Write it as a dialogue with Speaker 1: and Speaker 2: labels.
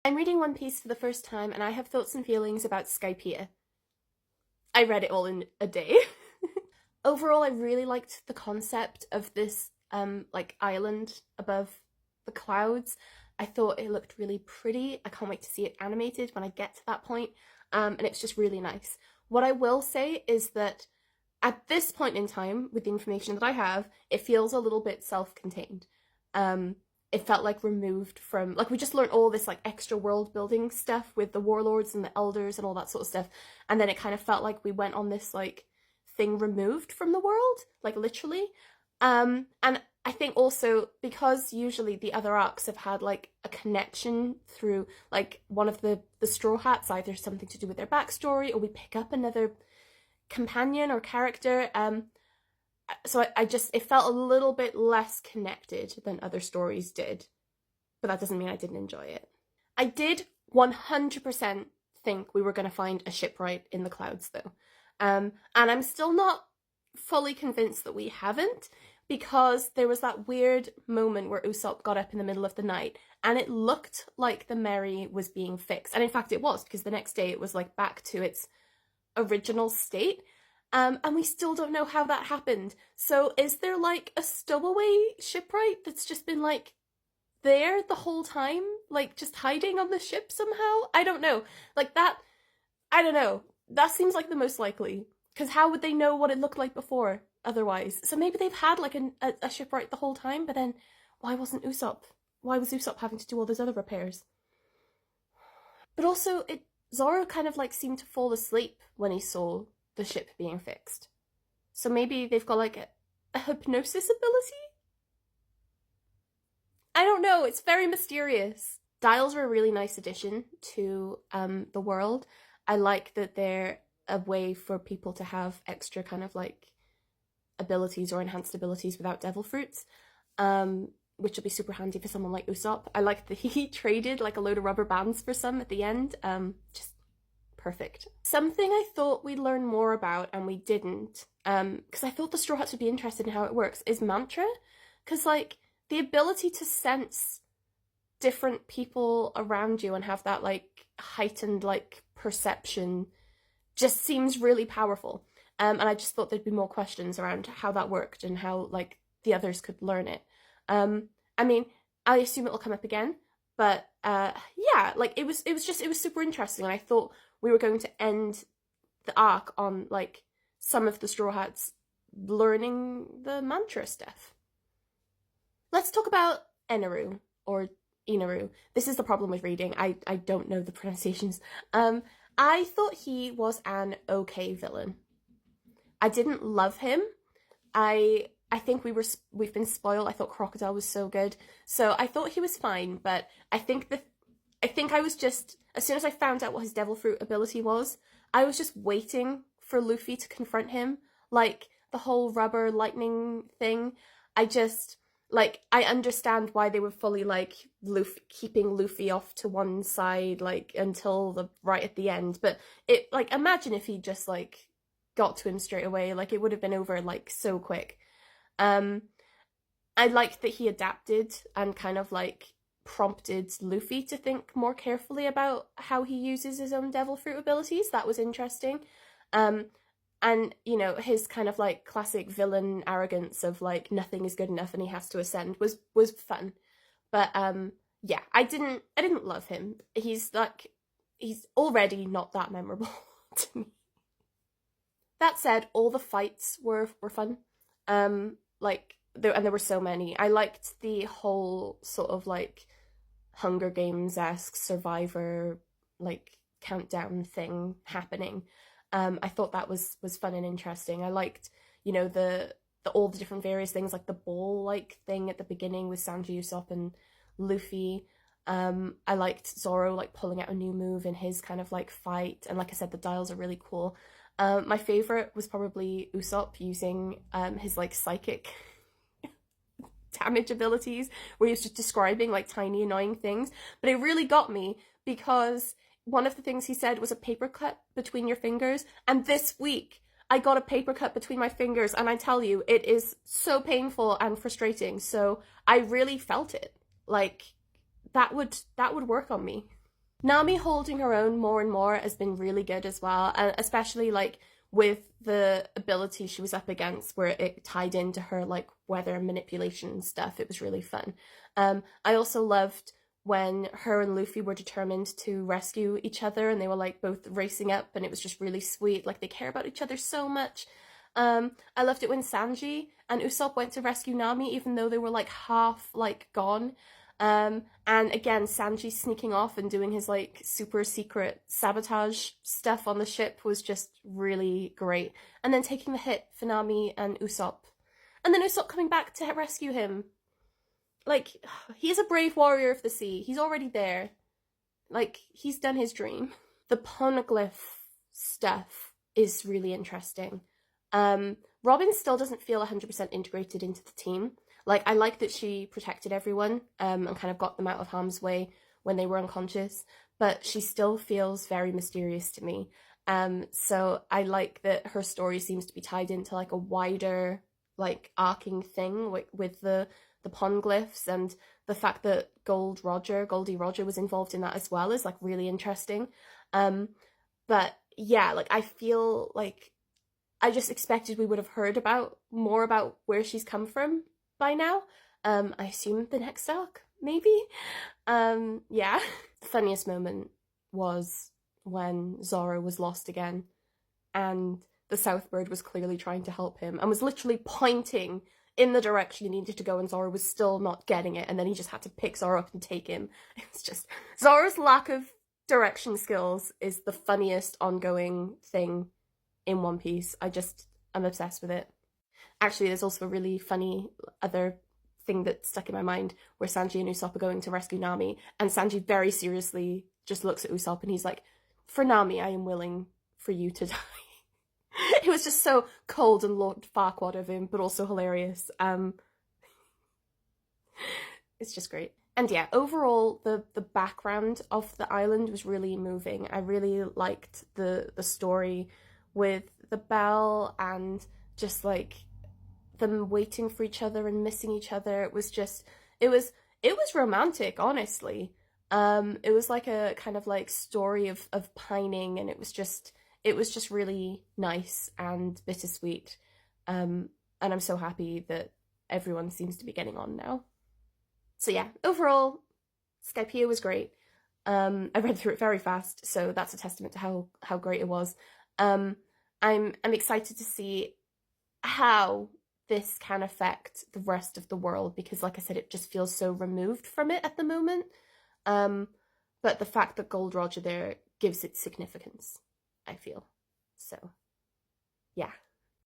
Speaker 1: I'm reading One Piece for the first time and I have thoughts and feelings about Skypiea. I read it all in a day. Overall, I really liked the concept of this like island above the clouds. I thought it looked really pretty. I can't wait to see it animated when I get to that point. And it's just really nice. What I will say is that at this point in time, with the information that I have, it feels a little bit self-contained. It felt like removed from, like, we just learned all this like extra world building stuff with the warlords and the elders and all that sort of stuff, and then it kind of felt like we went on this like thing removed from the world, like literally. And I think also because usually the other arcs have had like a connection through like one of the Straw Hats, either something to do with their backstory or we pick up another companion or character. So I just, it felt a little bit less connected than other stories did, but that doesn't mean I didn't enjoy it. I did 100% think we were going to find a shipwright in the clouds though. And I'm still not fully convinced that we haven't, because there was that weird moment where Usopp got up in the middle of the night and it looked like the Merry was being fixed. And in fact it was, because the next day it was like back to its original state. And we still don't know how that happened. So is there like a stowaway shipwright that's just been like there the whole time? Like just hiding on the ship somehow? I don't know. Like that, I don't know. That seems like the most likely. Because how would they know what it looked like before otherwise? So maybe they've had like a shipwright the whole time, but then why wasn't Usopp? Why was Usopp having to do all those other repairs? But also, Zoro kind of like seemed to fall asleep when he saw the ship being fixed. So maybe they've got like a hypnosis ability? I don't know, it's very mysterious. Dials are a really nice addition to the world. I like that they're a way for people to have extra kind of like abilities or enhanced abilities without devil fruits, which will be super handy for someone like Usopp. I like that he traded like a load of rubber bands for some at the end. Just perfect. Something I thought we'd learn more about and we didn't, because I thought the Straw Hats would be interested in how it works, is mantra. Because like the ability to sense different people around you and have that like heightened like perception just seems really powerful. And I just thought there'd be more questions around how that worked and how like the others could learn it. I mean, I assume it'll come up again, but yeah, like it was super interesting, and I thought we were going to end the arc on like some of the Straw Hats learning the mantra stuff. Let's talk about Eneru, or Inaru. This is the problem with reading. I don't know the pronunciations. I thought he was an okay villain. I didn't love him. I think we've been spoiled. I thought Crocodile was so good. So I thought he was fine, but I think I was just, as soon as I found out what his Devil Fruit ability was, I was just waiting for Luffy to confront him. Like, the whole rubber lightning thing. I understand why they were fully, like, keeping Luffy off to one side, like, until right at the end. But imagine if he just, like, got to him straight away. Like, it would have been over, like, so quick. I liked that he adapted and kind of, like, prompted Luffy to think more carefully about how he uses his own Devil Fruit abilities. That was interesting. And, you know, his kind of, like, classic villain arrogance of, like, nothing is good enough and he has to ascend was fun. But, yeah, I didn't love him. He's already not that memorable to me. That said, all the fights were fun. And there were so many. I liked the whole sort of, like, Hunger Games-esque Survivor, like, countdown thing happening. I thought that was fun and interesting. I liked, you know, the all the different various things, like the ball like thing at the beginning with Sanji, Usopp, and Luffy. I liked Zoro like pulling out a new move in his kind of like fight, and like I said, the dials are really cool. My favorite was probably Usopp using his like psychic damage abilities, where he was just describing like tiny annoying things. But it really got me because one of the things he said was a paper cut between your fingers, and this week I got a paper cut between my fingers, and I tell you, it is so painful and frustrating. So I really felt it. Like that would work on me. Nami holding her own more and more has been really good as well, and especially like with the ability she was up against where it tied into her like weather manipulation stuff. It was really fun. I also loved when her and Luffy were determined to rescue each other and they were like both racing up, and it was just really sweet. Like they care about each other so much. I loved it when Sanji and Usopp went to rescue Nami even though they were like half like gone. And again, Sanji sneaking off and doing his like super secret sabotage stuff on the ship was just really great. And then taking the hit for Nami and Usopp. And then Usopp coming back to rescue him. Like, he's a brave warrior of the sea. He's already there. Like, he's done his dream. The poneglyph stuff is really interesting. Robin still doesn't feel 100% integrated into the team. Like, I like that she protected everyone and kind of got them out of harm's way when they were unconscious, but she still feels very mysterious to me. So I like that her story seems to be tied into like a wider, like arcing thing with the poneglyphs, and the fact that Goldie Roger was involved in that as well is like really interesting. But yeah, like I feel like I just expected we would have heard about more about where she's come from by now. I assume the next arc, maybe? Yeah. The funniest moment was when Zoro was lost again and the Southbird was clearly trying to help him and was literally pointing in the direction he needed to go, and Zoro was still not getting it, and then he just had to pick Zoro up and take him. It's just, Zoro's lack of direction skills is the funniest ongoing thing in One Piece. I'm obsessed with it. Actually, there's also a really funny other thing that stuck in my mind where Sanji and Usopp are going to rescue Nami, and Sanji very seriously just looks at Usopp and he's like, "For Nami, I am willing for you to die." It was just so cold and Lord Farquaad of him, but also hilarious. It's just great. And yeah, overall, the background of the island was really moving. I really liked the story with the bell and just like them waiting for each other and missing each other. It was just, it was romantic, honestly. It was like a kind of like story of pining, and it was just really nice and bittersweet. And I'm so happy that everyone seems to be getting on now. So yeah, overall, Skypiea was great. I read through it very fast, so that's a testament to how great it was. I'm excited to see how this can affect the rest of the world, because like I said, it just feels so removed from it at the moment. But the fact that Gold Roger there gives it significance, I feel. So, yeah.